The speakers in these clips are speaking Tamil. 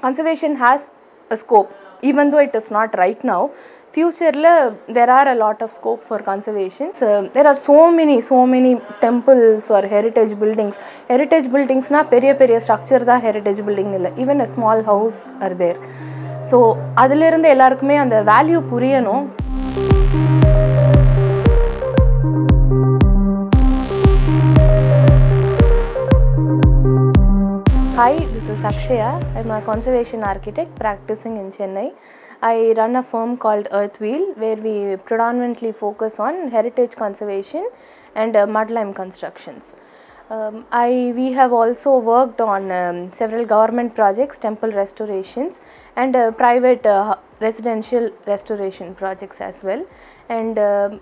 conservation has a scope, even though it is not right now. Future there are a lot of scope for conservation. So there are so many temples or heritage buildings. Heritage buildings na periya structure da heritage building illa, even a small house are there. So adile irundha ellarkume and value puriyanum. Hi, this is Akshaya. I'm a conservation architect practicing in Chennai. I run a firm called Earthwheel, where we predominantly focus on heritage conservation and mudlime constructions. We have also worked on several government projects, temple restorations, and private residential restoration projects as well. And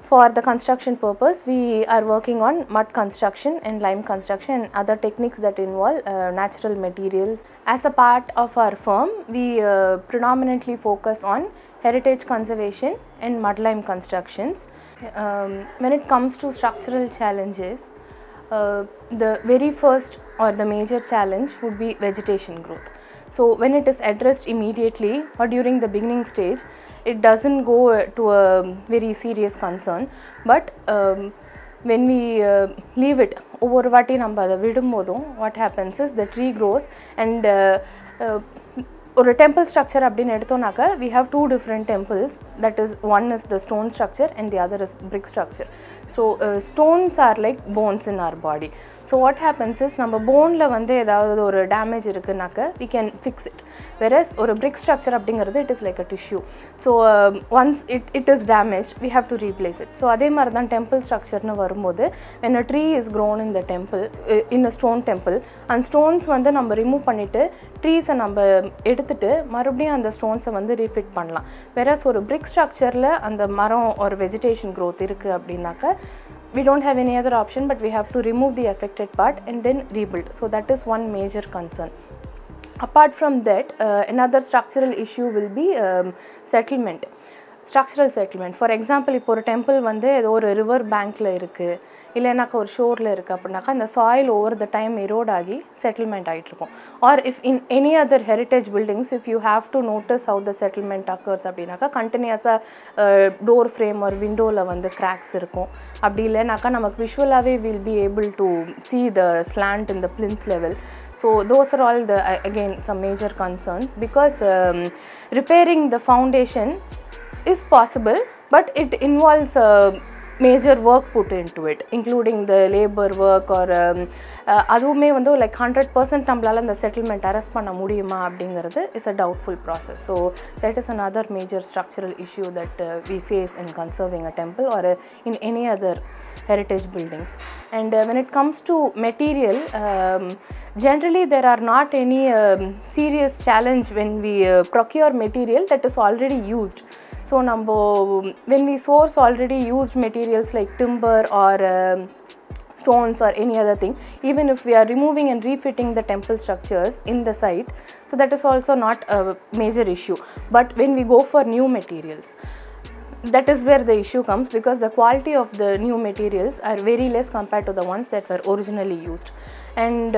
for the construction purpose, we are working on mud construction and lime construction and other techniques that involve natural materials. As a part of our firm, we predominantly focus on heritage conservation and mud lime constructions. When it comes to structural challenges, the very first or the major challenge would be vegetation growth. So when it is addressed immediately or during the beginning stage, it doesn't go to a very serious concern, but when we leave it over vati namba adha vidumbodum, what happens is the tree grows and or a temple structure அப்படினு எடுத்தோம்னாக்க we have two different temples, that is one is the stone structure and the other is brick structure. So stones are like bones in our body. So what happens is நம்ம போன்ல வந்து ஏதாவது ஒரு damage இருக்குனாக்க we can fix it, whereas ஒரு brick structure அப்படிங்கிறது it is like a tissue. So once it is damaged, we have to replace it. So அதே மாதிரி தான் temple structure னு வரும்போது when a tree is grown in the temple, in a stone temple, and stones வந்து நம்ம remove பண்ணிட்டு trees நம்ம எடுத்துட்டு மறுபடியும் அந்த ஸ்டோன்ஸை வந்து ரீஃபிட் பண்ணலாம். whereas ஒரு brick structureல அந்த மரம் ஒரு vegetation growth இருக்கு அப்படின்னாக்க we don't have any other option, but we have to remove the affected part and then rebuild. So that is one major concern. Apart from that, another structural issue will be settlement, structural settlement. For example, இப்போ ஒரு டெம்பிள் வந்து ஏதோ ஒரு ரிவர் பேங்க்ல இருக்கு, இல்லைனாக்கா ஒரு ஷோரில் இருக்குது அப்படின்னாக்கா அந்த soil over the time erode ஆகி செட்டில்மெண்ட் ஆகிட்டு இருக்கும். Or if in any other heritage buildings, if you have to notice how the settlement occurs அப்படின்னாக்கா கண்டினியூஸாக டோர் ஃப்ரேம் ஒரு விண்டோவில் வந்து கிராக்ஸ் இருக்கும். அப்படி இல்லைனாக்கா நமக்கு விஷுவலாகவே will be able to see the slant in the plinth level. So those are all the again some major concerns, because repairing the foundation is possible, but it involves major work put into it, including the labor work or அதுவுமே வந்து like 100% நம்மளால அந்த செட்டில்மெண்ட் அரெஸ்ட் பண்ண முடியுமா அப்படிங்கிறது is a doubtful process. So that is another major structural issue that we face in conserving a temple or in any other heritage buildings. And when it comes to material, generally there are not any serious challenge when we procure material that is already used. So when we source already used materials like timber or stones or any other thing, even if we are removing and refitting the temple structures in the site, so that is also not a major issue. But when we go for new materials, that is where the issue comes, because the quality of the new materials are very less compared to the ones that were originally used. And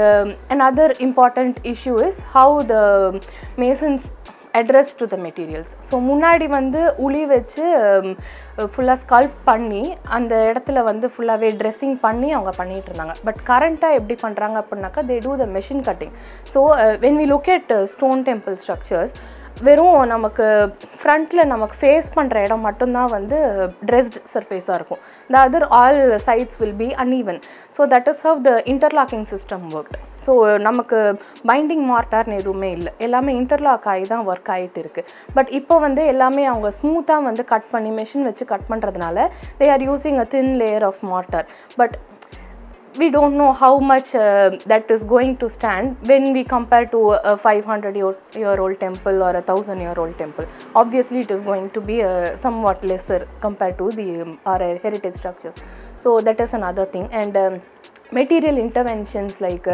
another important issue is how the masons address to the materials. So முன்னாடி வந்து உளி வச்சு ஃபுல்லாக ஸ்கல்ப் பண்ணி அந்த இடத்துல வந்து ஃபுல்லாகவே ட்ரெஸ்ஸிங் பண்ணி அவங்க பண்ணிகிட்டு இருந்தாங்க. பட் கரண்ட்டாக எப்படி பண்ணுறாங்க அப்படின்னாக்கா they do the machine cutting. So when we look at stone temple structures, வெறும் நமக்கு ஃப்ரண்ட்டில் நமக்கு ஃபேஸ் பண்ணுற இடம் மட்டும்தான் வந்து ட்ரெஸ்ட் சர்ஃபேஸாக இருக்கும். the other all sides will be uneven. So that is how the interlocking system worked. So நமக்கு பைண்டிங் மார்ட்டார்னு எதுவுமே இல்லை, எல்லாமே இன்டர்லாக் ஆகி தான் ஒர்க் ஆகிட்டு இருக்குது. பட் இப்போ வந்து எல்லாமே அவங்க ஸ்மூத்தாக வந்து கட் பண்ணி மெஷின் வச்சு கட் பண்ணுறதுனால they are using a thin layer of mortar. But we don't know how much that is going to stand when we compare to a 500-year-old temple or a 1,000-year-old temple. Obviously it is going to be somewhat lesser compared to the our heritage structures. So that is another thing. And material interventions like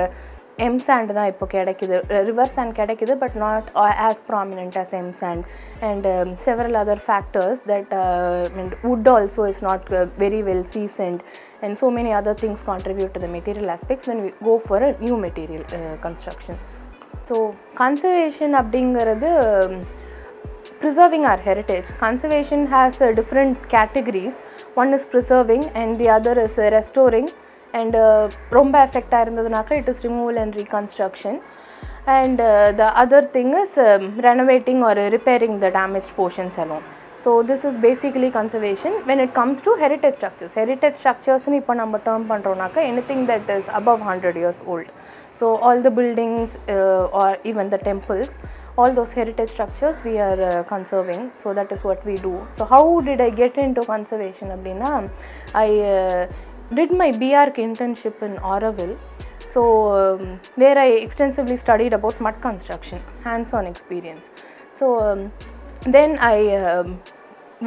M sand தான் இப்போ கிடைக்குது, river sand கிடைக்குது, but not as prominent as M sand, and several other factors that and wood also is not very well seasoned, and so many other things contribute to the material aspects when we go for a new material construction. So conservation அப்படிங்கிறது preserving our heritage. Conservation has different categories. One is preserving and the other is restoring, and romba effect irundadunaka it is removal and reconstruction, and the other thing is renovating or repairing the damaged portions alone. So this is basically conservation. When it comes to heritage structures ni ipo namba term pandronaka anything that is above 100 years old. So all the buildings or even the temples, all those heritage structures we are conserving. So that is what we do. So how did I get into conservation abdina? I did my BArch internship in Auroville. So where I extensively studied about mud construction, hands-on experience. So then I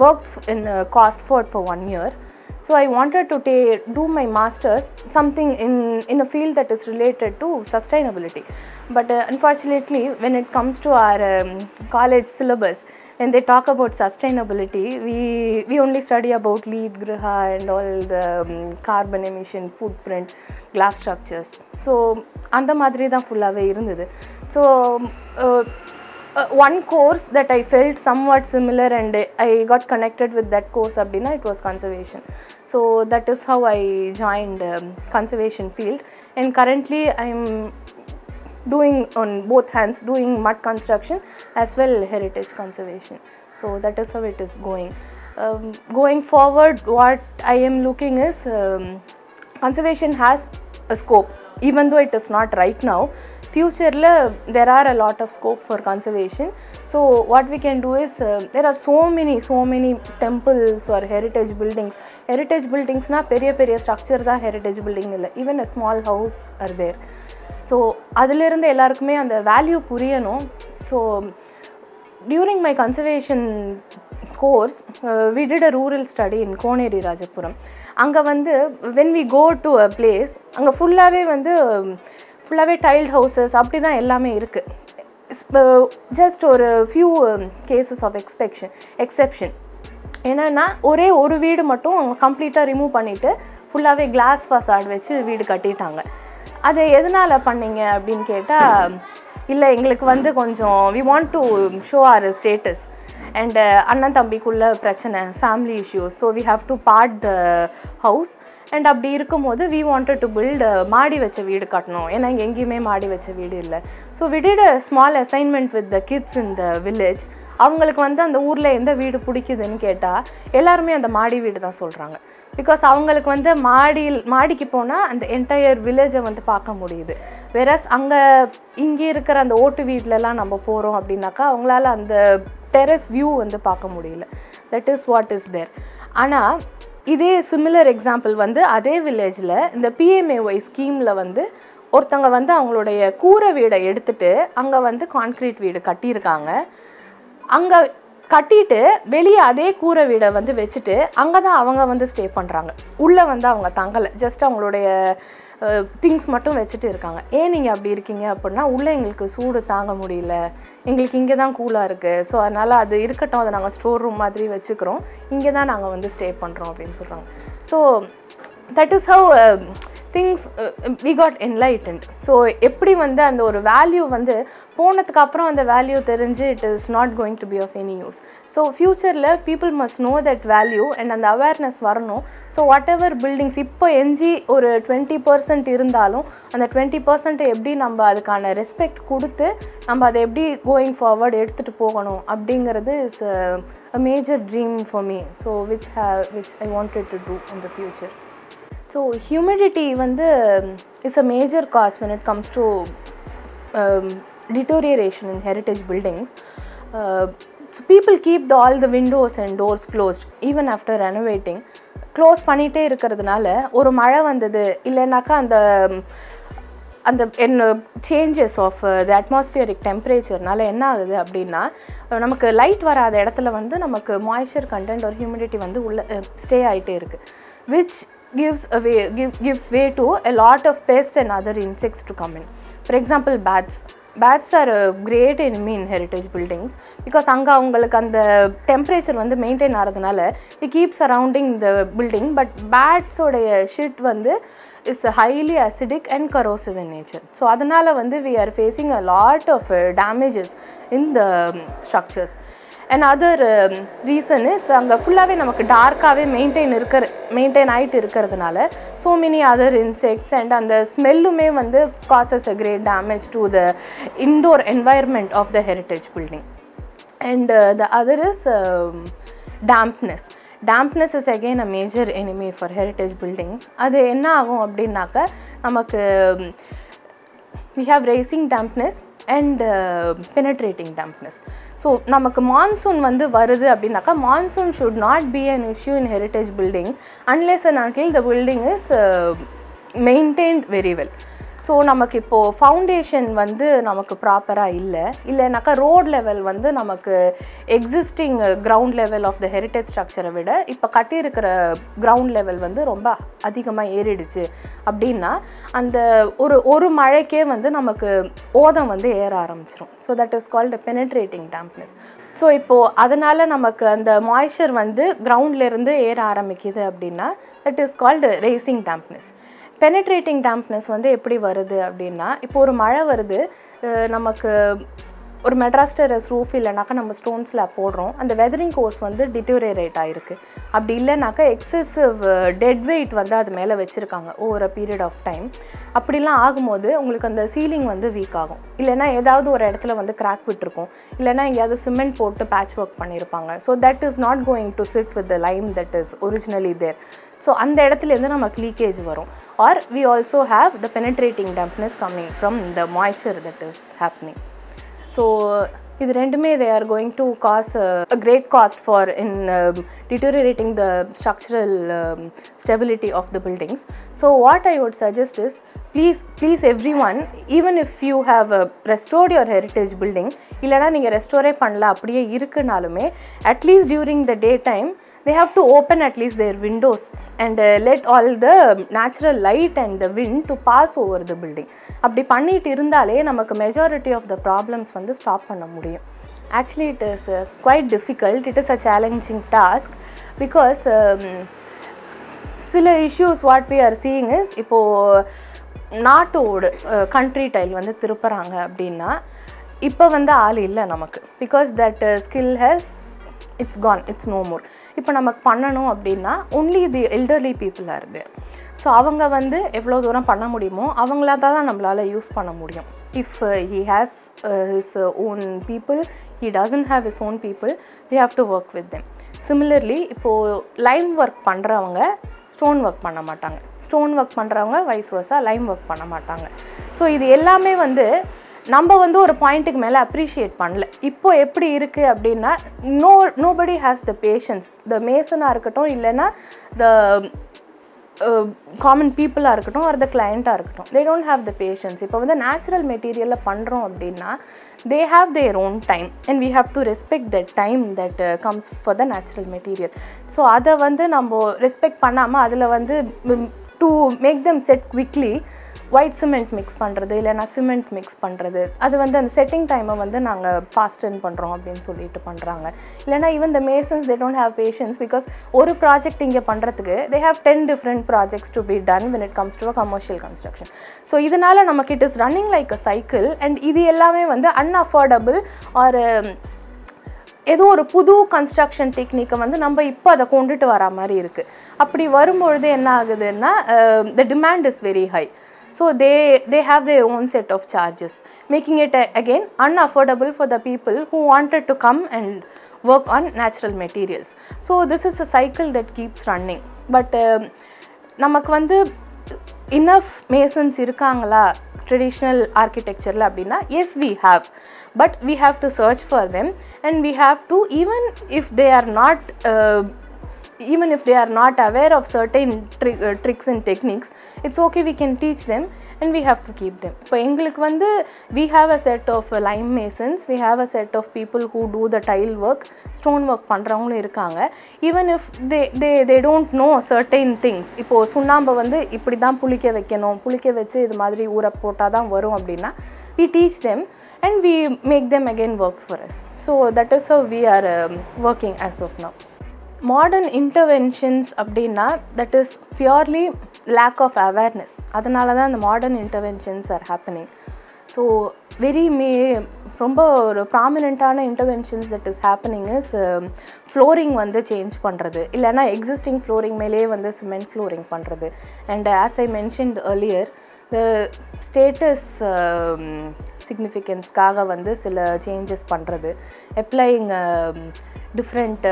worked in Costford for 1 year. So I wanted to do my masters something in a field that is related to sustainability. But unfortunately, when it comes to our college syllabus, when they talk about sustainability, we only study about LEED, Griha and all the carbon emission, footprint, glass structures. So andha madri da fullave irundhudu. So one course that I felt somewhat similar and I got connected with that course abdina, it was conservation. So that is how I joined conservation field, and currently I am doing on both hands, doing mud construction as well heritage conservation. So that is how it is going. Going forward, what I am looking is conservation has a scope, even though it is not right now. Future there are a lot of scope for conservation. So what we can do is there are so many temples or heritage buildings na periya structure da heritage building illa, even a small house are there. So adile irundha ellarkume and value puriyanum. So during my conservation course we did a rural study in Koneri Rajapuram. Anga vandu when we go to a place, anga fullave tiled houses அப்படி தான் எல்லாமே இருக்கு. Just ஒரு few cases of exception. என்னன்னா ஒரே ஒரு வீடு மட்டும் கம்ப்ளீட்டாக ரிமூவ் பண்ணிவிட்டு ஃபுல்லாகவே கிளாஸ் ஃபசாட் வச்சு வீடு கட்டிட்டாங்க. அது எதனால் பண்ணீங்க அப்படின்னு கேட்டால், இல்லை எங்களுக்கு கொஞ்சம் we want to show our status and அண்ணன் தம்பிக்குள்ள பிரச்சனை, family issues, so we have to part the house. And அப்படி இருக்கும்போது we wanted to build மாடி வச்ச வீடு கட்டணும், ஏன்னா இங்கே எங்கேயுமே மாடி வச்ச வீடு இல்லை. So we did a small assignment with the kids in the village. அவங்களுக்கு அந்த ஊரில் எந்த வீடு பிடிக்குதுன்னு கேட்டால் எல்லாருமே அந்த மாடி வீடு தான் சொல்கிறாங்க. பிகாஸ் அவங்களுக்கு மாடிக்கு போனால் அந்த என்டையர் வில்லேஜை பார்க்க முடியுது. வேறஸ் இங்கே இருக்கிற அந்த ஓட்டு வீட்டிலலாம் நம்ம போகிறோம் அப்படின்னாக்கா அவங்களால அந்த டெரஸ் வியூ பார்க்க முடியல. That is what is there. ஆனால் இதே சிமிலர் எக்ஸாம்பிள் அதே வில்லேஜில் இந்த PMAY ஸ்கீமில் ஒருத்தவங்க அவங்களுடைய கூரை வீடை எடுத்துகிட்டு அங்கே கான்க்ரீட் வீடு கட்டியிருக்காங்க. அங்கே கட்டிட்டு வெளியே அதே கூரை வீடை வச்சுட்டு அங்கே தான் அவங்க ஸ்டே பண்ணுறாங்க. உள்ளே அவங்க தங்கலை, ஜஸ்ட் அவங்களுடைய திங்ஸ் மட்டும் வச்சுட்டு இருக்காங்க. ஏன் நீங்கள் அப்படி இருக்கீங்க அப்படின்னா, உள்ளே எங்களுக்கு சூடு தாங்க முடியல, எங்களுக்கு இங்கே தான் கூலாக இருக்குது, ஸோ அதனால் அது இருக்கட்டும், அதை நாங்கள் ஸ்டோர் ரூம் மாதிரி வச்சுக்கிறோம், இங்கே தான் நாங்கள் ஸ்டே பண்ணுறோம் அப்படின்னு சொல்கிறாங்க. So that is how things we got enlightened. So எப்படி அந்த ஒரு வேல்யூ போனதுக்கு அப்புறம் அந்த வேல்யூ தெரிஞ்சு it is not going to be of any use. So ஃப்யூச்சரில் people must know that value and அந்த அவேர்னஸ் வரணும். ஸோ வாட் எவர் பில்டிங்ஸ் இப்போ எஞ்சி ஒரு 20% இருந்தாலும் அந்த 20% எப்படி நம்ம அதுக்கான ரெஸ்பெக்ட் கொடுத்து நம்ம அதை எப்படி கோயிங் ஃபார்வர்ட் எடுத்துகிட்டு போகணும் அப்படிங்கிறது is a major dream for me. So which I wanted to do in the future. So humidity is a major cause when it comes to deterioration in heritage buildings. So people keep all the windows and doors closed even after renovating. Close பண்ணிட்டே இருக்கிறதுனால ஒரு மழை வந்தது இல்லைனாக்கா அந்த சேஞ்சஸ் ஆஃப் த அட்மாஸ்பியரிக் டெம்பரேச்சர்னால என்ன ஆகுது அப்படின்னா, நமக்கு லைட் வராத இடத்துல நமக்கு மாய்ஸ்சர் கண்டென்ட் ஒரு ஹியூமிடிட்டி உள்ள ஸ்டே ஆகிட்டே இருக்குது, which gives way to a lot of pests and other insects to come in. For example, bats are a great enemy in heritage buildings because அங்கே அவங்களுக்கு அந்த டெம்பரேச்சர் மெயின்டைன் ஆகிறதுனால it keeps surrounding the building. But bats ஓடைய shit is highly acidic and corrosive in nature. So adanala vandu we are facing a lot of damages in the structures. Another reason is anga fullave namakku dark ave maintain ஆயிட்டு இருக்கிறதுனால so many other insects and the smellume vandu causes a great damage to the indoor environment of the heritage building. And the other is dampness. Dampness is again a major enemy for heritage buildings. அது என்ன ஆகும் அப்படின்னாக்க நமக்கு we have rising dampness and penetrating dampness. So நமக்கு மான்சூன் வந்து வருது அப்படின்னாக்கா monsoon should not be an issue in heritage building unless and until the building is maintained very well. So நமக்கு இப்போது ஃபவுண்டேஷன் வந்து நமக்கு ப்ராப்பராக இல்லைனாக்கா ரோட் லெவல் வந்து நமக்கு existing ground level of the heritage ஸ்ட்ரக்சரை விட இப்போ கட்டியிருக்கிற கிரவுண்ட் லெவல் வந்து ரொம்ப அதிகமாக ஏறிடுச்சு அப்படின்னா அந்த ஒரு மழைக்கே வந்து நமக்கு ஓதம் வந்து ஏற ஆரம்பிச்சிடும். So that is called penetrating dampness. So இப்போது அதனால் நமக்கு அந்த மாய்ஸ்சர் வந்து கிரவுண்ட்லேருந்து ஏற ஆரம்பிக்குது அப்படின்னா that is called rising dampness. Penetrating dampness வந்து எப்படி வருது அப்படின்னா இப்போ ஒரு மழை வருது, நமக்கு ஒரு மெட்ராஸ் டெரஸ் ரூஃப் இல்லைனாக்கா நம்ம ஸ்டோன் ஸ்லாப் போடுறோம், அந்த வெதரிங் கோர்ஸ் வந்து டிட்டோரேட் ஆகிருக்கு. அப்படி இல்லைனாக்கா எக்ஸசிவ் டெட் வெயிட் வந்து அது மேலே வச்சுருக்காங்க over a period of time. அப்படிலாம் ஆகும்போது உங்களுக்கு அந்த சீலிங் வந்து வீக் ஆகும். இல்லைனா ஏதாவது ஒரு இடத்துல வந்து கிராக் விட்டுருக்கும், இல்லைனா எங்கேயாவது சிமெண்ட் போட்டு பேட்ச் ஒர்க் பண்ணியிருப்பாங்க. So that is not going to sit with the lime that is originally there. So அந்த இடத்துலேருந்து நமக்கு லீக்கேஜ் வரும். Or we also have the penetrating dampness coming from the moisture that is happening. So இது ரெண்டுமே they are going to cause a great cost for in deteriorating the structural stability of the buildings. So what I would suggest is please everyone, even if you have restored your heritage building இல்லனா நீங்க ரெஸ்டோரே பண்ணல அப்படியே இருக்குனாலுமே at least during the day time they have to open at least their windows and let all the natural light and the wind to pass over the building. அப்படி பண்ணிட்டு இருந்தாலே நமக்கு majority of the problems வந்து ஸ்டாப் பண்ண முடியும். Actually it is quite difficult, it is a challenging task because சில issues what we are seeing is இப்போ நாட்டோட country tile வந்து திருப்புறாங்க அப்படின்னா இப்போ வந்து ஆள் இல்லை நமக்கு, because that skill has it's gone, it's no more. இப்போ நமக்கு பண்ணணும் அப்படின்னா only the elderly people are there. So அவங்க வந்து எவ்வளோ தூரம் பண்ண முடியுமோ அவங்கள தான் நம்மளால் யூஸ் பண்ண முடியும். If he has his own people, he doesn't have his own people, we have to work with them. Similarly இப்போது லைம் ஒர்க் பண்ணுறவங்க ஸ்டோன் ஒர்க் பண்ண மாட்டாங்க, ஸ்டோன் ஒர்க் பண்ணுறவங்க வைஸ் வர்ஸா லைம் ஒர்க் பண்ண மாட்டாங்க. ஸோ இது எல்லாமே வந்து நம்ம வந்து ஒரு பாயிண்ட்டுக்கு மேலே அப்ரிஷியேட் பண்ணல. இப்போ எப்படி இருக்குது அப்படின்னா nobody has the patience. த மேசனாக இருக்கட்டும் இல்லைன்னா த காமன் பீப்புளாக இருக்கட்டும் ஆர் த கிளைண்ட்டாக இருக்கட்டும், they don't have the patience. இப்போ வந்து நேச்சுரல் மெட்டீரியலில் பண்ணுறோம் அப்படின்னா they have their own time and we have to respect that time that comes for the natural material. So அதை வந்து நம்ம ரெஸ்பெக்ட் பண்ணாமல் அதில் வந்து to make them set quickly white cement mix பண்ணுறது இல்லைனா சிமெண்ட் மிக்ஸ் பண்ணுறது, அது வந்து அந்த செட்டிங் டைமை வந்து நாங்கள் ஃபாஸ்டன் பண்ணுறோம் அப்படின்னு சொல்லிட்டு பண்ணுறாங்க. இல்லைனா even the masons they don't have patience because ஒரு ப்ராஜெக்ட் இங்கே பண்ணுறதுக்கு they have 10 different projects to be done when it comes to a commercial construction. So இதனால் நமக்கு it is running like a cycle and இது எல்லாமே வந்து unaffordable or ஏதோ ஒரு புது கன்ஸ்ட்ரக்ஷன் டெக்னிக்கை வந்து நம்ம இப்போ அதை கொண்டுட்டு வர மாதிரி இருக்குது. அப்படி வரும்பொழுது என்ன ஆகுதுன்னா the demand is very high. So they have their own set of charges, making it again unaffordable for the people who wanted to come and work on natural materials. So this is a cycle that keeps running. But நமக்கு வந்து enough masons இருக்காங்களா traditional architecture la அப்படின்னா yes we have, but we have to search for them and we have to even if they are not aware of certain tricks and techniques, it's okay, we can teach them and we have to keep them. So எங்களுக்கு வந்து we have a set of lime masons, we have a set of people who do the tile work, stone work பண்ணுறவங்களும் இருக்காங்க. even if they don't know certain things, இப்போ சுண்ணாம்பை வந்து இப்படி தான் புளிக்க வைக்கணும், புளிக்க வச்சு இது மாதிரி ஊற போட்டால் தான் வரும் அப்படின்னா we teach them and we make them again work for us. So that is how we are working as of now. Modern interventions அப்படின்னா that is purely lack of awareness. அதனால தான் the modern interventions are happening. So very ரொம்ப ஒரு ப்ராமினெண்ட்டான interventions that is happening is flooring வந்து சேஞ்ச் பண்ணுறது, இல்லைனா எக்ஸிஸ்டிங் ஃப்ளோரிங் மேலேயே வந்து சிமெண்ட் ஃப்ளோரிங் பண்ணுறது. And as I mentioned earlier, status சிக்னிஃபிகன்ஸ்க்காக வந்து சில சேஞ்சஸ் பண்ணுறது, applying different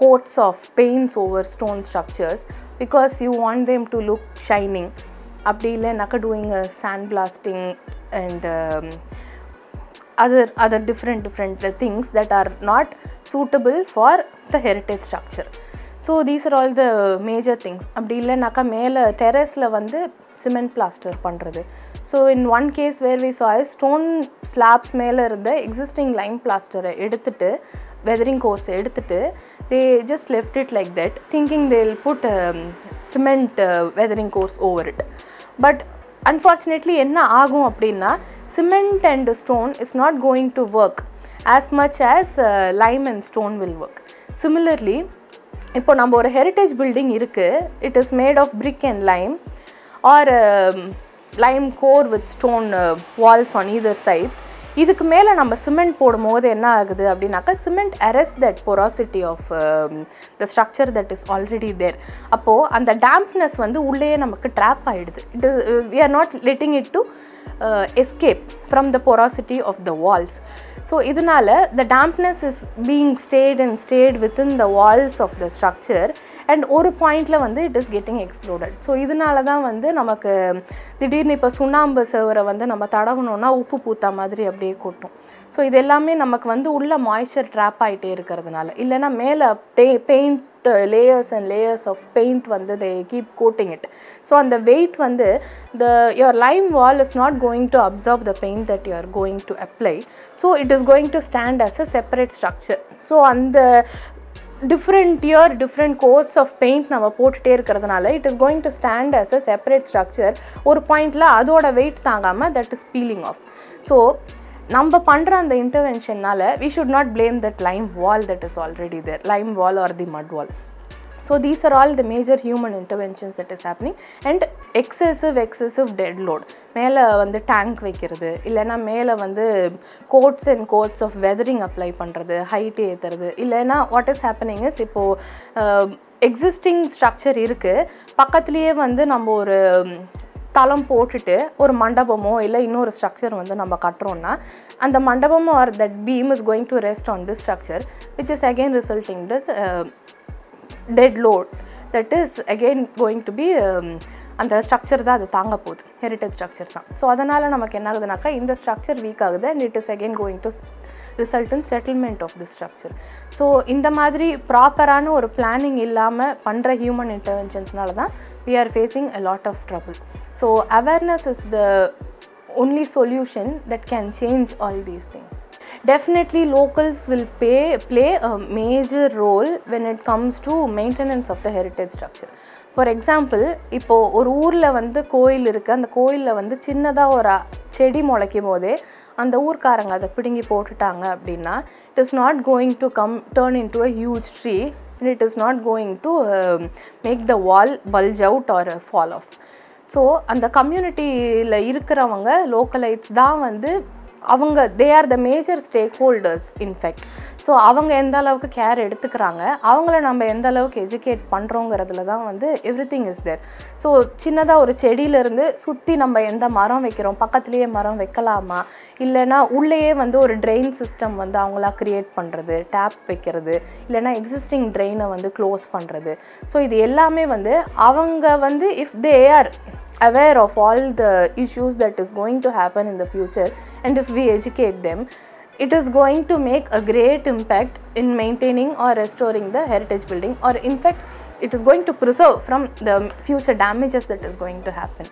coats of paints over stone structures because you want them to look shining. அப்படி இல்லைனாக்கா doing a sandblasting and other different things that are not suitable for the heritage structure. So these are all the major things. அப்படி இல்லைனாக்கா மேலே டெரஸில் வந்து சிமெண்ட் பிளாஸ்டர் பண்ணுறது. So in one case where we saw stone slabs மேலே இருந்த எக்ஸிஸ்டிங் லைம் பிளாஸ்டரை எடுத்துட்டு, வெதரிங் கோர்ஸ் எடுத்துட்டு, they just left it like that thinking they'll put cement weathering course over it. But unfortunately enna agum appadina, cement and stone is not going to work as much as lime and stone will work. Similarly, இப்போ நம்ம ஒரு heritage building இருக்கு, it is made of brick and lime or lime core with stone walls on either sides. இதுக்கு மேலே நம்ம சிமெண்ட் போடும்போது என்ன ஆகுது அப்படின்னாக்கா, cement arrest that porosity of the structure that is already there. அப்போது அந்த டேம்ப்னஸ் வந்து உள்ளேயே நமக்கு ட்ராப் ஆகிடுது. It is we are not letting it to escape from the porosity of the walls. So இதனால the dampness is being stayed within the walls of the structure and ஒரு பாயிண்டில் வந்து it is getting exploded. So இதனால தான் வந்து நமக்கு திடீர்னு இப்போ சுண்ணாம்பு சேவரை வந்து நம்ம தடவணுன்னா உப்பு பூத்தா மாதிரி அப்படியே கொட்டும். ஸோ இது எல்லாமே நமக்கு வந்து உள்ள மாய்ஸ்சர் ட்ராப் ஆகிட்டே இருக்கிறதுனால, இல்லைனா மேலே paint layers and layers of paint வந்து they keep coating it. So அந்த weight வந்து your lime wall is not going to absorb the paint that you are going to apply. So it is going to stand as a separate structure. So அந்த different coats of paint நம்ம போட்டுட்டே இருக்கிறதுனால it is going to stand as a separate structure. ஒரு பாயிண்டில் அதோட வெயிட் தாங்காமல் that is peeling off. So நம்ம பண்ணுற அந்த இன்டர்வென்ஷனால் we should not blame that lime wall that is already there, lime wall or the mud wall. So these are all the major human interventions that is happening. And excessive dead load, மேலே வந்து டேங்க் வைக்கிறது, இல்லைனா மேலே வந்து coats and coats of weathering apply பண்ணுறது, ஹைட் ஏற்றுறது. இல்லைனா வாட் இஸ் ஹேப்பனிங் இஸ், இப்போது எக்ஸிஸ்டிங் ஸ்ட்ரக்சர் இருக்குது, பக்கத்துலேயே வந்து நம்ம ஒரு தளம் போட்டுட்டு ஒரு மண்டபமோ இல்லை இன்னொரு ஸ்ட்ரக்சர் வந்து நம்ம கட்டுறோன்னா, அந்த மண்டபமோ or that beam is going to rest on this structure which is again resulting with dead load that is again going to be அந்த ஸ்ட்ரக்சர் தான் அது தாங்க போகுது, ஹெரிட்டேஜ் ஸ்ட்ரக்சர் தான். ஸோ அதனால் நமக்கு என்ன ஆகுதுனாக்கா, இந்த ஸ்ட்ரக்சர் வீக் ஆகுது and it is again going to result in settlement of the structure. So இந்த மாதிரி ப்ராப்பரான ஒரு பிளானிங் இல்லாமல் பண்ணுற ஹியூமன் இன்டர்வென்ஷன்ஸ்னால தான் we are facing a lot of trouble. So awareness is the only solution that can change all these things. Definitely locals will play a major role when it comes to maintenance of the heritage structure. For example, இப்போ ஒரு ஊரில் வந்து கோயில் இருக்குது, அந்த கோயிலில் வந்து சின்னதாக ஒரு செடி முளைக்கும் போதே அந்த ஊர்க்காரங்க அதை பிடுங்கி போட்டுட்டாங்க அப்படின்னா, it is not going to turn into a huge tree and it is not going to make the wall bulge out or fall off. So அந்த கம்யூனிட்டியில் இருக்கிறவங்க லோக்கலைட்ஸ் தான் வந்து அவங்க they are the major stakeholders in fact. So அவங்க எந்த அளவுக்கு கேர் எடுத்துக்கிறாங்க, அவங்கள நம்ம எந்த அளவுக்கு எஜுகேட் பண்ணுறோங்கிறதுல தான் வந்து எவ்ரிதிங் இஸ் தேர். ஸோ சின்னதாக ஒரு செடியிலேருந்து சுற்றி நம்ம எந்த மரம் வைக்கிறோம், பக்கத்துலேயே மரம் வைக்கலாமா, இல்லைனா உள்ளேயே வந்து ஒரு ட்ரெயின் சிஸ்டம் வந்து அவங்களா க்ரியேட் பண்ணுறது, டேப் வைக்கிறது, இல்லைனா எக்ஸிஸ்டிங் ட்ரெயினை வந்து க்ளோஸ் பண்ணுறது. ஸோ இது எல்லாமே வந்து அவங்க வந்து if they are aware of all the issues that is going to happen in the future and if we educate them, it is going to make a great impact in maintaining or restoring the heritage building, or in fact it is going to preserve from the future damages that is going to happen.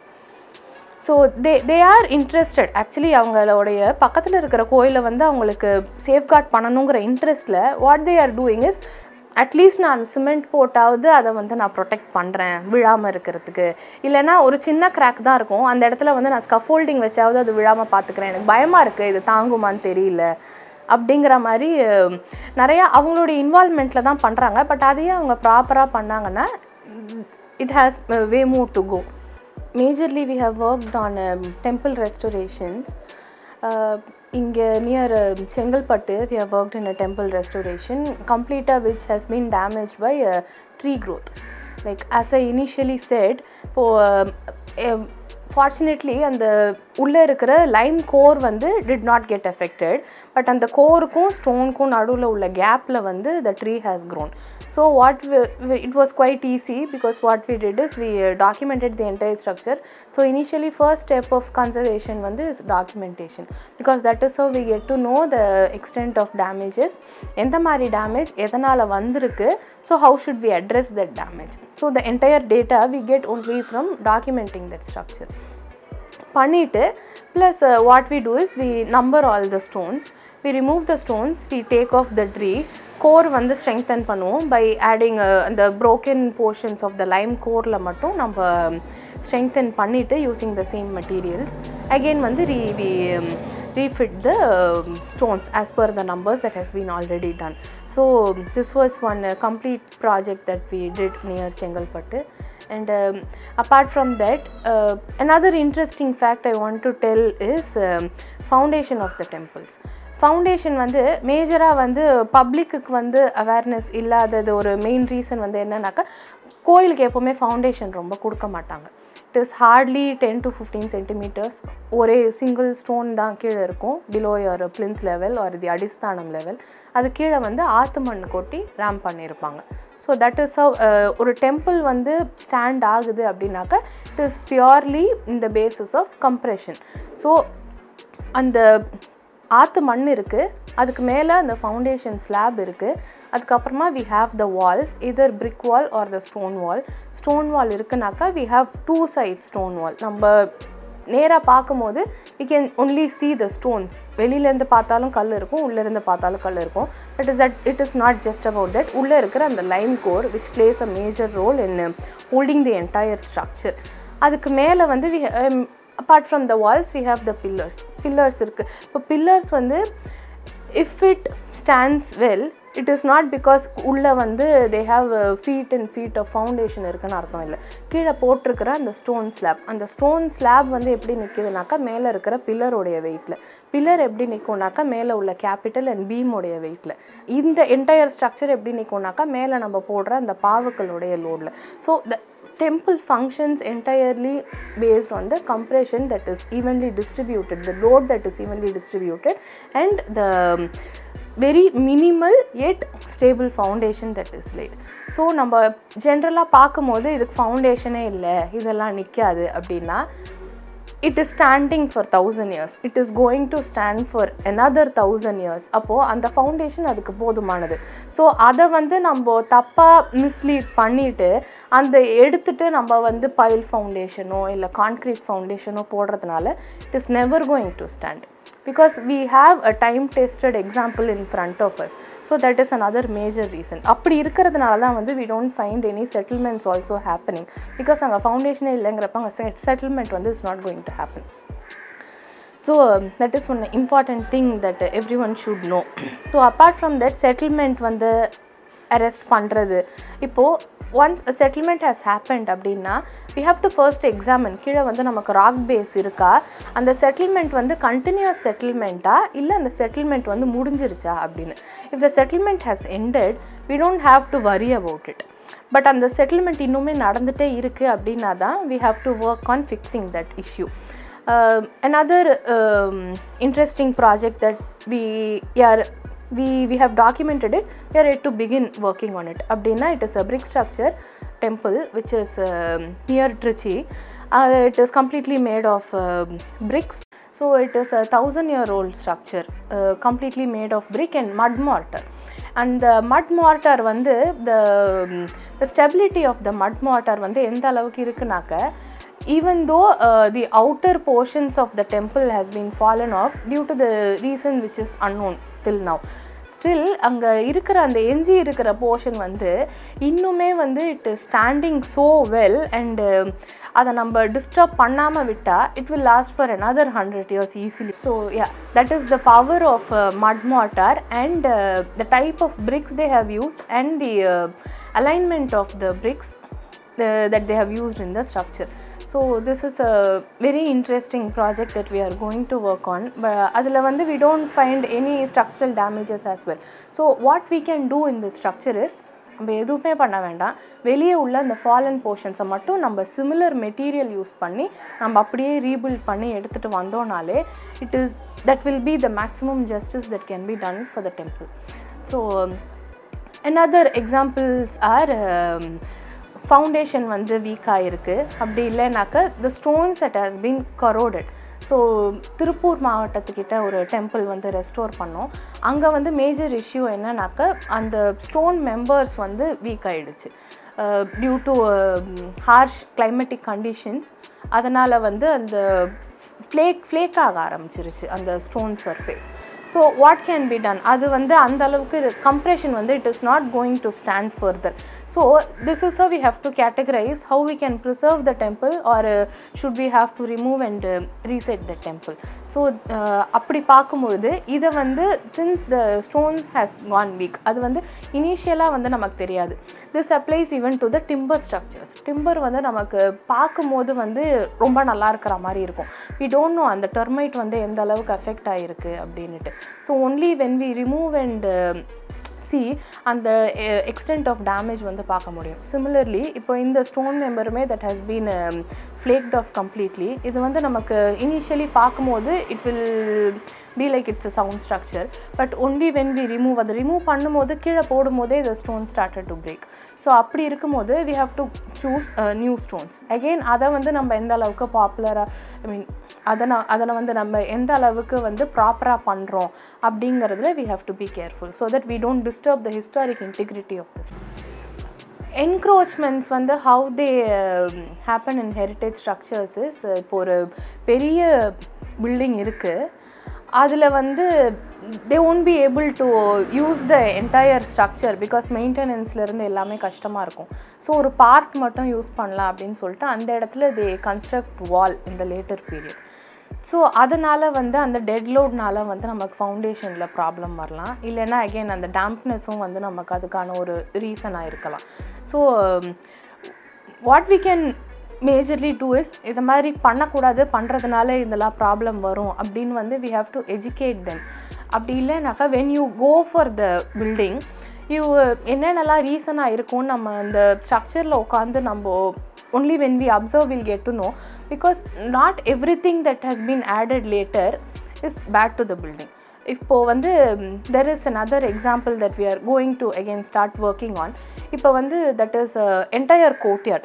So they are interested actually, அவங்களுடைய பக்கத்தில் இருக்கிற கோயிலை வந்து அவங்களுக்கு சேஃப்கார்ட் பண்ணணுங்கிற இன்ட்ரெஸ்ட்டில் what they are doing is, at least நான் அந்த சிமெண்ட் போட்டாவது அதை வந்து நான் ப்ரொடெக்ட் பண்ணுறேன் விழாமல் இருக்கிறதுக்கு, இல்லைனா ஒரு சின்ன கிராக் தான் இருக்கும் அந்த இடத்துல வந்து நான் ஸ்கஃபோல்டிங் வச்சாவது அது விழாமல் பார்த்துக்கிறேன், எனக்கு பயமாக இருக்குது இது தாங்குமான்னு தெரியல அப்படிங்கிற மாதிரி நிறையா அவங்களுடைய இன்வால்மெண்ட்டில் தான் பண்ணுறாங்க. பட் அதையே அவங்க ப்ராப்பராக பண்ணாங்கன்னா it has way more to go. Majorly we have worked on temple restorations. Near Chengalpattu we have worked in a temple restoration complete which has been damaged by tree growth. Like as I initially said, fortunately அந்த உள்ள இருக்கிற lime core வந்து did not get affected, but அந்த கோருக்கும் ஸ்டோனுக்கும் நடுவில் உள்ள கேப்பில் வந்து the tree has grown. So it was quite easy because what we did is we documented the entire structure. So initially first step of conservation வந்து is documentation, because that is how we get to know the extent of damages, எந்த மாதிரி damage எதனால் வந்திருக்கு, so how should we address that damage. So the entire data we get only from documenting that structure. பண்ணிட்டு plus what we do is we number all the stones, we remove the stones, we take off the tree core வந்து strengthen பண்ணுவோம் by adding the broken portions of the lime coreல மட்டும் நம்ம strengthen பண்ணிட்டு using the same materials again வந்து we refit the stones as per the numbers that has been already done. So this was one complete project that we did near Chengalpattu. And apart from that, another interesting fact I want to tell is foundation of the temples. Foundation வந்து மேஜராக வந்து பப்ளிக்கு வந்து அவேர்னஸ் இல்லாதது ஒரு மெயின் ரீசன் வந்து என்னன்னாக்கா, கோயிலுக்கு எப்போவுமே ஃபவுண்டேஷன் ரொம்ப கொடுக்க மாட்டாங்க. It is hardly 10 to 15 centimeters, ஒரே சிங்கிள் ஸ்டோன் தான் கீழே இருக்கும் below your plinth level or the அடிஸ்தானம் லெவல். அது கீழே வந்து ஆற்று மண் கொட்டி ரேம்ப் பண்ணியிருப்பாங்க. ஸோ தட் இஸ் ஹவ் ஒரு டெம்பிள் வந்து ஸ்டாண்ட் ஆகுது அப்படின்னாக்கா it is purely in the basis of compression. So அந்த ஆற்று மண் இருக்குது, அதுக்கு மேலே அந்த ஃபவுண்டேஷன் ஸ்லாப் இருக்குது, அதுக்கப்புறமா we have the walls, either brick wall or the stone wall. Stone wall இருக்குனாக்கா we have two sides stone wall. நம்ம நேராக பார்க்கும்போது we can only see the stones. வெளியிலேருந்து பார்த்தாலும் கல் இருக்கும், உள்ளேருந்து பார்த்தாலும் கல் இருக்கும். It is not just about that. உள்ளே இருக்கிற அந்த lime core which plays a major role in holding the entire structure. அதுக்கு மேலே வந்து apart from the walls we have the pillars இருக்கு. இப்போ pillars வந்து if it stands well, it is not because உள்ள வந்து they have feet and feet of foundation இருக்குன்னு அர்த்தம் இல்லை. கீழே போட்டிருக்கிற அந்த ஸ்டோன் ஸ்லாப், அந்த ஸ்டோன் ஸ்லாப் வந்து எப்படி நிற்குதுனாக்கா மேலே இருக்கிற பில்லருடைய வெயிட்டில், பில்லர் எப்படி நிற்கும்னாக்கா மேலே உள்ள கேபிட்டல் அண்ட் பீமோடைய வெயிட்டில், இந்த என்டையர் ஸ்ட்ரக்சர் எப்படி நிற்கும்னாக்கா மேலே நம்ம போடுற அந்த பாவுக்களுடைய லோடில். So the temple functions entirely based on the compression that is evenly distributed, the load that is evenly distributed, and the very minimal yet stable foundation that is laid. So நம்ம ஜென்ரலாக பார்க்கும்போது இதுக்கு ஃபவுண்டேஷனே இல்லை, இதெல்லாம் நிற்காது அப்படின்னா, it is standing for 1000 years, it is going to stand for another 1000 years. அப்போது அந்த ஃபவுண்டேஷன் அதுக்கு போதுமானது. ஸோ அதை வந்து நம்ம தப்பாக மிஸ்லீட் பண்ணிவிட்டு அந்த எடுத்துகிட்டு நம்ம வந்து பைல் ஃபவுண்டேஷனோ இல்லை கான்க்ரீட் ஃபவுண்டேஷனோ போடுறதுனால it is never going to stand, because we have a time tested example in front of us. So that is another major reason. அப்படி இருக்கிறதுனால தான் வந்து we don't find any settlements also happening, because அங்கே ஃபவுண்டேஷனே இல்லைங்கிறப்ப அங்கே செட்டில்மெண்ட் வந்து is not going to happen. So that is one important thing that everyone should know. So apart from that, settlement வந்து arrest பண்ணுறது, இப்போது once a settlement has happened அப்படின்னா we have to first examine கீழே வந்து நமக்கு ராக் பேஸ் இருக்கா, அந்த செட்டில்மெண்ட் வந்து கண்டினியூஸ் செட்டில்மெண்ட்டா இல்லை அந்த செட்டில்மெண்ட் வந்து முடிஞ்சிருச்சா அப்படின்னு. if the settlement has ended, we don't have to worry about it. But அந்த செட்டில்மெண்ட் இன்னுமே நடந்துகிட்டே இருக்குது அப்படின்னா தான் we have to work on fixing that issue. Another interesting project that we have documented it, we are yet to begin working on it. Abdina, it is a brick structure temple which is near Trichy. It is completely made of bricks. So it is a 1000-year-old structure, completely made of brick and mud mortar. And the mud mortar வந்து the stability of the mud mortar வந்து எந்த அளவுக்கு இருக்குனாக்க, even though the outer portions of the temple has been fallen off due to the reason which is unknown till now, still அங்கே இருக்கிற அந்த எஞ்சி இருக்கிற போர்ஷன் வந்து இன்னுமே வந்து it is standing so well, and அதை நம்ம டிஸ்டர்ப் பண்ணாமல் விட்டால் it will last for another 100 years easily. So yeah, that is the power of mud mortar and the type of bricks they have used and the alignment of the bricks that they have used in the structure. So this is a very interesting project that we are going to work on. But adula vandu we don't find any structural damages as well. So what we can do in this structure is நம்ம எதுவுமே பண்ண வேண்டாம், வெளியே உள்ள அந்த ஃபாலன் போர்ஷன்ஸை மட்டும் நம்ம சிமிலர் மெட்டீரியல் யூஸ் பண்ணி நம்ம அப்படியே ரீபில்ட் பண்ணி எடுத்துகிட்டு வந்தோம்னாலே that will be the maximum justice that can be done for the temple. So another examples are foundation வந்து வீக்காக இருக்குது, அப்படி இல்லைனாக்கா the stones that has been corroded. So Tiruppur மாவட்டத்துக்கிட்ட ஒரு டெம்பிள் வந்து ரெஸ்டோர் பண்ணோம். அங்கே வந்து மேஜர் இஷ்யூ என்னன்னாக்கா அந்த ஸ்டோன் மெம்பர்ஸ் வந்து வீக் ஆகிடுச்சு due to harsh climatic conditions. அதனால் வந்து அந்த ஃப்ளேக்காக ஆரம்பிச்சிருச்சு அந்த stone surface. So what can be done, அது வந்து அந்த அளவுக்கு கம்ப்ரெஷன் வந்து it is not going to stand further. So this is how we have to categorize how we can preserve the temple or should we have to remove and reset the temple. So அப்படி பார்க்கும்போது இதை வந்து since the stone has gone weak, அது வந்து இனிஷியலாக வந்து நமக்கு தெரியாது. This applies even to the timber structures. Timber வந்து நமக்கு பார்க்கும்போது வந்து ரொம்ப நல்லா இருக்கிற மாதிரி இருக்கும். We don't know அந்த termite வந்து எந்த அளவுக்கு அஃபெக்ட் ஆகிருக்கு அப்படின்ட்டு. So only when we remove and see and the extent of damage வந்து பார்க்க முடியும். Similarly இப்போ இந்த stone மெம்பருமே that has been flaked off completely, இது வந்து நமக்கு initially பார்க்கும்போது it will be like it's a sound structure, but only when we remove, அதை ரிமூவ் பண்ணும்போது கீழே போடும்போதே the stone started to break. So அப்படி இருக்கும்போது we have to choose new stones. Again அதை வந்து நம்ம எந்த அளவுக்கு பாப்புலராக அதனை வந்து நம்ம எந்த அளவுக்கு வந்து ப்ராப்பராக பண்ணுறோம் அப்படிங்கிறதுல we have to be careful so that we don't disturb the historic integrity of this. Encroachments வந்து how they happen in heritage structures is, இப்போ ஒரு பெரிய பில்டிங் இருக்குது, அதில் வந்து they won't be able to use the entire structure because மெயின்டெனன்ஸ்லேருந்து எல்லாமே கஷ்டமாக இருக்கும். ஸோ ஒரு பார்ட் மட்டும் யூஸ் பண்ணலாம் அப்படின்னு சொல்லிட்டு அந்த இடத்துல they construct wall in the later period. So அதனால் வந்து அந்த டெட் லோட்னால வந்து நமக்கு ஃபவுண்டேஷனில் ப்ராப்ளம் வரலாம், இல்லைன்னா அகெயின் அந்த டேம்ப்னஸும் வந்து நமக்கு அதுக்கான ஒரு ரீசனாக இருக்கலாம். So what we can majorly do is இது மாதிரி பண்ணக்கூடாது, பண்ணுறதுனால இதெல்லாம் ப்ராப்ளம் வரும் அப்படின்னு வந்து we have to educate them. அப்படி இல்லைனாக்கா when you go for the building you என்னென்னலாம் ரீசனாக இருக்கும்னு நம்ம அந்த ஸ்ட்ரக்சரில் உட்காந்து நம்ம only when we observe we'll get to know, because not everything that has been added later is bad to the building. இப்போ வந்து there is another example that we are going to again start working on. இப்போ வந்து that is entire courtyard,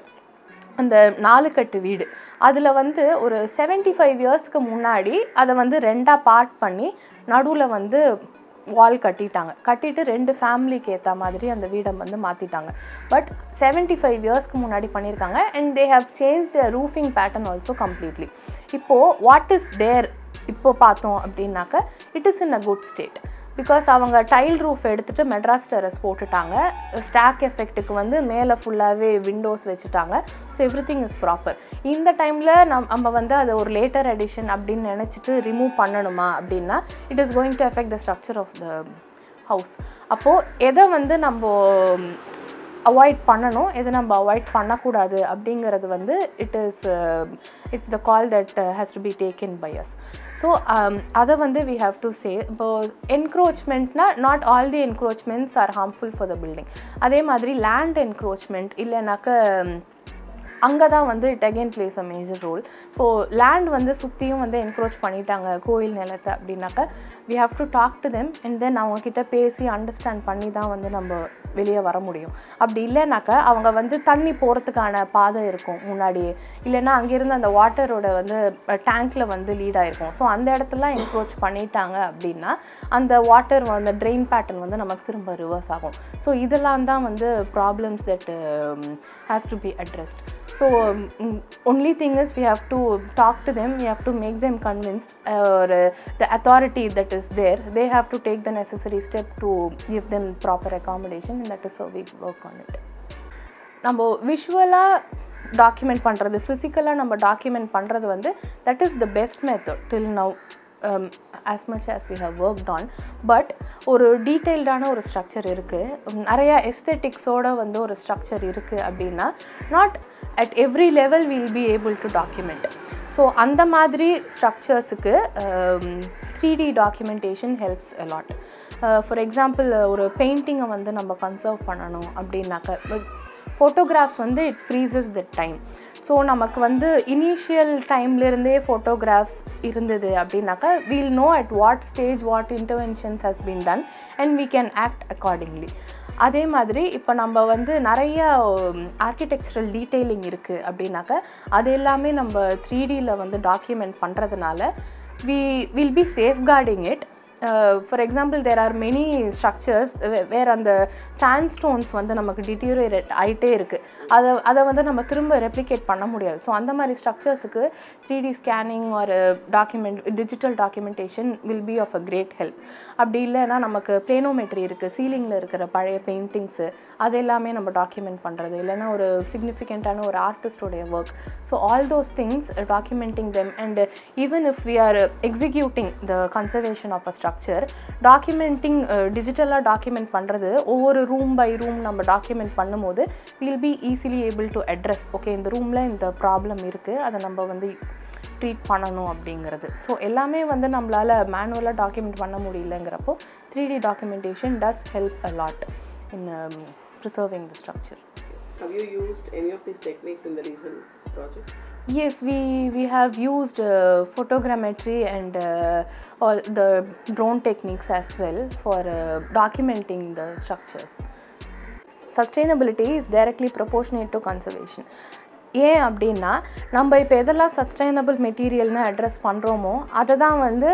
அந்த 4 கட்டு வீடு, அதில் வந்து ஒரு 75 இயர்ஸ்க்கு முன்னாடி அதை வந்து ரெண்டாக பார்ட் பண்ணி நடுவில் வந்து வால் கட்டிட்டு 2 ஃபேமிலிக்கு ஏற்ற மாதிரி அந்த வீடை வந்து மாற்றிட்டாங்க. பட் 75 இயர்ஸ்க்கு முன்னாடி பண்ணியிருக்காங்க and they have changed their roofing pattern also completely. இப்போது what is there இப்போ பார்த்தோம் அப்படின்னாக்க it is in a good state because அவங்க டைல் ரூஃப் எடுத்துகிட்டு மெட்ராஸ் டெரஸ் போட்டுட்டாங்க, ஸ்டாக் எஃபெக்ட்டுக்கு வந்து மேலே ஃபுல்லாகவே விண்டோஸ் வச்சுட்டாங்க. So every thing is proper. இந்த டைமில் நம்ம வந்து அதை ஒரு லேட்டர் எடிஷன் அப்படின்னு நினச்சிட்டு ரிமூவ் பண்ணணுமா அப்படின்னா it is going to affect the structure of the house. அப்போது எதை வந்து நம்ம அவாய்ட் பண்ணணும், எதை நம்ம அவாய்ட் பண்ணக்கூடாது அப்படிங்கிறது வந்து it's the call that has to be taken by us. So அதை வந்து we have to say. இப்போ என்க்ரோச்மெண்ட்னா not all the encroachments are harmful for the building. அதே மாதிரி லேண்ட் என்க்ரோச்மெண்ட் இல்லைனாக்க அங்கே தான் வந்து it again plays a major role. இப்போது லேண்ட் வந்து சுற்றியும் வந்து என்க்ரோச் பண்ணிட்டாங்க கோயில் நிலத்தை அப்படின்னாக்கா we have to talk to them and then அவங்கக்கிட்ட பேசி அண்டர்ஸ்டாண்ட் பண்ணி தான் வந்து நம்ம வெளியே வர முடியும். அப்படி இல்லைனாக்கா அவங்க வந்து தண்ணி போகிறதுக்கான பாதை இருக்கும் முன்னாடியே, இல்லைன்னா அங்கேருந்து அந்த வாட்டரோட வந்து டேங்க்கில் வந்து லீட் ஆகிருக்கும். ஸோ அந்த இடத்துலாம் என்க்ரோச் பண்ணிட்டாங்க அப்படின்னா அந்த வாட்டர் அந்த ட்ரெயின் பேட்டர்ன் வந்து நமக்கு திரும்ப ரிவர்ஸ் ஆகும். ஸோ இதெல்லாம் தான் வந்து problems that has to be addressed. So only thing is we have to talk to them, we have to make them convinced, or the authority that is there, they have to take the necessary step to give them proper accommodation, and that is how we work on it. நம்ம விஷுவலாக டாக்குமெண்ட் பண்ணுறது, ஃபிசிக்கலாக நம்ம டாக்குமெண்ட் பண்ணுறது வந்து that is the best method till now. as much as we have worked on, but ஒரு டீட்டெயில்டான ஒரு ஸ்ட்ரக்சர் இருக்குது, நிறையா எஸ்தெட்டிக்ஸோட வந்து ஒரு ஸ்ட்ரக்சர் இருக்குது அப்படின்னா not at every level we will be able to document. So அந்த மாதிரி ஸ்ட்ரக்சர்ஸுக்கு 3D documentation helps a lot. For example, ஒரு பெயிண்டிங்கை வந்து நம்ம கன்சர்வ் பண்ணணும் அப்படின்னாக்க ஃபோட்டோகிராஃப்ஸ் வந்து it freezes the time. So நமக்கு வந்து இனிஷியல் டைம்லேருந்தே ஃபோட்டோகிராஃப்ஸ் இருந்தது அப்படின்னாக்கா we'll know at what stage what interventions has been done and we can act accordingly. அதே மாதிரி இப்போ நம்ம வந்து நிறைய ஆர்கிடெக்சரல் டீட்டெயிலிங் இருக்குது அப்படின்னாக்கா அது எல்லாமே நம்ம 3Dயில் வந்து டாக்குமெண்ட் பண்ணுறதுனால we will be safeguarding it. For example, there are many structures where அந்த sandstones வந்து நமக்கு deteriorate ஆகிட்டே இருக்குது, அதை வந்து நம்ம திரும்ப ரெப்ளிகேட் பண்ண முடியாது. ஸோ அந்த மாதிரி ஸ்ட்ரக்சர்ஸுக்கு 3D ஸ்கேனிங் ஒரு digital documentation will be of a great help. அப்படி இல்லைன்னா நமக்கு பிளேனோமெட்ரி இருக்குது, சீலிங்கில் இருக்கிற பழைய பெயிண்டிங்ஸு அது எல்லாமே நம்ம டாக்குமெண்ட் பண்ணுறது, இல்லைன்னா ஒரு சிக்னிஃபிகண்ட்டான ஒரு ஆர்டிஸ்டோடைய work. So all those things documenting them and even if we are executing the conservation of a structure, documenting டிஜிட்டலாக டாக்குமெண்ட் பண்ணுறது, ஒவ்வொரு ரூம் பை ரூம் நம்ம டாக்குமெண்ட் பண்ணும்போது will be easily able to address okay இந்த ரூமில் இந்த ப்ராப்ளம் இருக்குது, அதை நம்ம வந்து ட்ரீட் பண்ணணும் அப்படிங்கிறது. ஸோ எல்லாமே வந்து நம்மளால் மேனுவலாக டாக்குமெண்ட் பண்ண முடியலங்கிறப்போ 3D documentation does help a lot in preserving the structure. Have you used any of these techniques in the recent project? Yes, we have used photogrammetry and all the drone techniques as well for documenting the structures. Sustainability is directly proportionate to conservation. ஏன் அப்படின்னா நம்ம இப்போ எதெல்லாம் சஸ்டைனபிள் மெட்டீரியல்னு அட்ரஸ் பண்ணுறோமோ அதை தான் வந்து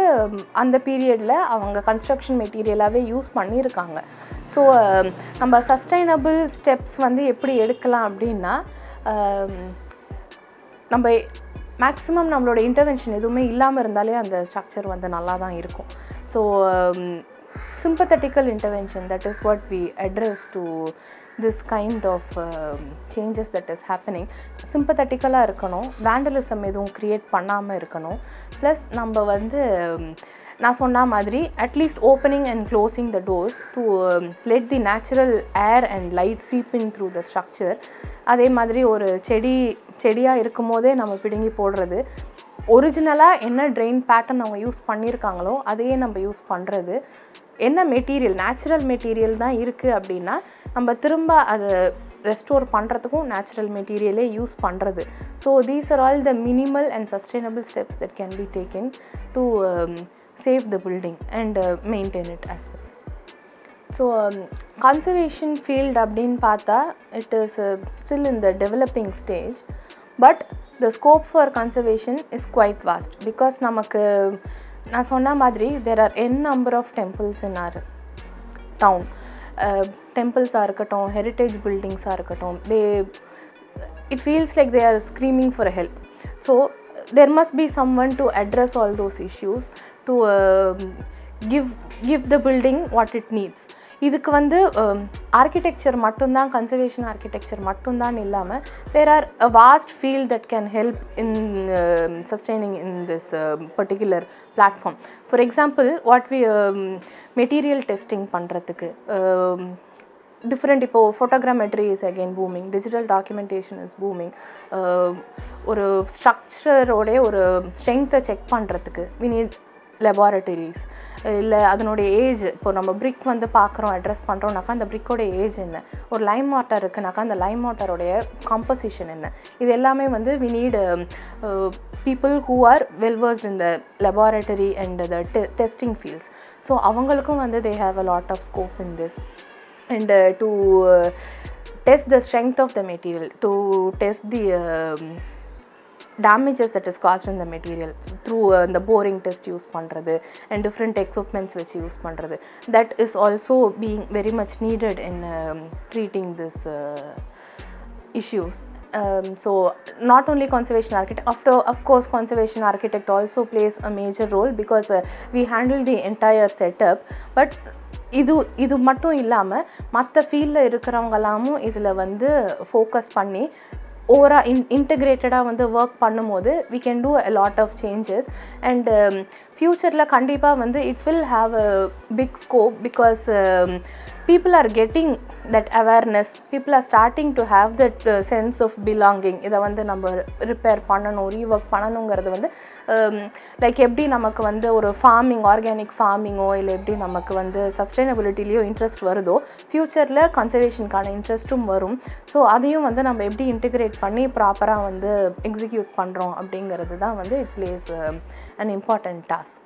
அந்த பீரியடில் அவங்க கன்ஸ்ட்ரக்ஷன் மெட்டீரியலாகவே யூஸ் பண்ணியிருக்காங்க. ஸோ நம்ம சஸ்டைனபிள் ஸ்டெப்ஸ் வந்து எப்படி எடுக்கலாம் அப்படின்னா நம்ம மேக்ஸிமம் நம்மளோட இன்டர்வென்ஷன் எதுவுமே இல்லாமல் இருந்தாலே அந்த ஸ்ட்ரக்சர் வந்து நல்லா தான் இருக்கும். So sympathetical intervention, that is what we address to this kind of changes that is happening. sympathetical இருக்கணும், vandalism எதுவும் க்ரியேட் பண்ணாமல் இருக்கணும். ப்ளஸ் நம்ம வந்து நான் சொன்ன மாதிரி at least opening and closing the doors to let the natural air and light seep in through the structure. அதே மாதிரி ஒரு செடியாக இருக்கும் போதே நம்ம பிடுங்கி போடுறது, ஒரிஜினலாக என்ன ட்ரெயின் பேட்டர்ன் அவங்க யூஸ் பண்ணியிருக்காங்களோ அதையே நம்ம யூஸ் பண்ணுறது, என்ன மெட்டீரியல் நேச்சுரல் மெட்டீரியல் தான் இருக்குது அப்படின்னா நம்ம திரும்ப அதை ரெஸ்டோர் பண்ணுறதுக்கும் நேச்சுரல் மெட்டீரியலே யூஸ் பண்ணுறது. So these are all the minimal and sustainable steps that can be taken to save the building and maintain it as well. So conservation field அப்படின்னு பார்த்தா it is still in the developing stage, but the scope for conservation is quite vast because நமக்கு நான் சொன்ன மாதிரி there are n number of temples in our town. டெம்பிள்ஸாக இருக்கட்டும், ஹெரிட்டேஜ் பில்டிங்ஸாக இருக்கட்டும், it feels like they are screaming for help. So there must be someone to address all those issues, to give the building what it needs. இதுக்கு வந்து ஆர்கிடெக்சர் மட்டும்தான், கன்சர்வேஷன் ஆர்கிடெக்சர் மட்டும்தான் இல்லாமல் there are a vast field that can help in sustaining in this particular platform. For example, what we material testing பண்ணுறதுக்கு டிஃப்ரெண்ட், இப்போது photogrammetry is again booming, digital documentation is booming. ஒரு ஸ்ட்ரக்சரோடைய ஒரு ஸ்ட்ரென்த்தை செக் பண்ணுறதுக்கு we need laboratories, இல்லை அதனுடைய ஏஜ். இப்போ நம்ம பிரிக் வந்து பார்க்குறோம், அட்ரஸ் பண்ணுறோம்னாக்கா அந்த பிரிக்கோடைய ஏஜ் என்ன, ஒரு லைம் வாட்டர் இருக்குனாக்கா அந்த லைம் வாட்டருடைய காம்போசிஷன் என்ன, இது எல்லாமே வந்து we need people who are well versed in the laboratory and the testing fields. So அவங்களுக்கும் வந்து they have a lot of scope in this, and to test the strength of the material, to test the damages that is caused in the material through the boring test use பண்ணுறது and different equipments which use பண்ணுறது, that is also being very much needed in treating this issues. So not only conservation architect, of course conservation architect also plays a major role because we handle the entire setup, but இது மட்டும் இல்லாமல் மற்ற ஃபீல்டில் இருக்கிறவங்களாமும் இதில் வந்து ஃபோக்கஸ் பண்ணி ஓவராக இன்டகிரேட்டடாக வந்து ஒர்க் பண்ணும்போது we can do a lot of changes and ஃப்யூச்சரில் கண்டிப்பாக வந்து it will have a big scope because people are getting that awareness, people are starting to have that sense of belonging. இதை வந்து நம்ம ரிப்பேர் பண்ணணும், ரீஒர்க் பண்ணணுங்கிறது வந்து லைக் எப்படி நமக்கு வந்து ஒரு ஃபார்மிங், ஆர்கானிக் ஃபார்மிங்கோ இல்லை எப்படி நமக்கு வந்து சஸ்டைனபிலிட்டிலேயோ இன்ட்ரெஸ்ட் வருதோ, ஃப்யூச்சரில் கன்சர்வேஷனுக்கான இன்ட்ரெஸ்ட்டும் வரும். ஸோ அதையும் வந்து நம்ம எப்படி இன்டிகிரேட் பண்ணி ப்ராப்பராக வந்து எக்ஸிக்யூட் பண்ணுறோம் அப்படிங்கிறது தான் வந்து it plays an important task.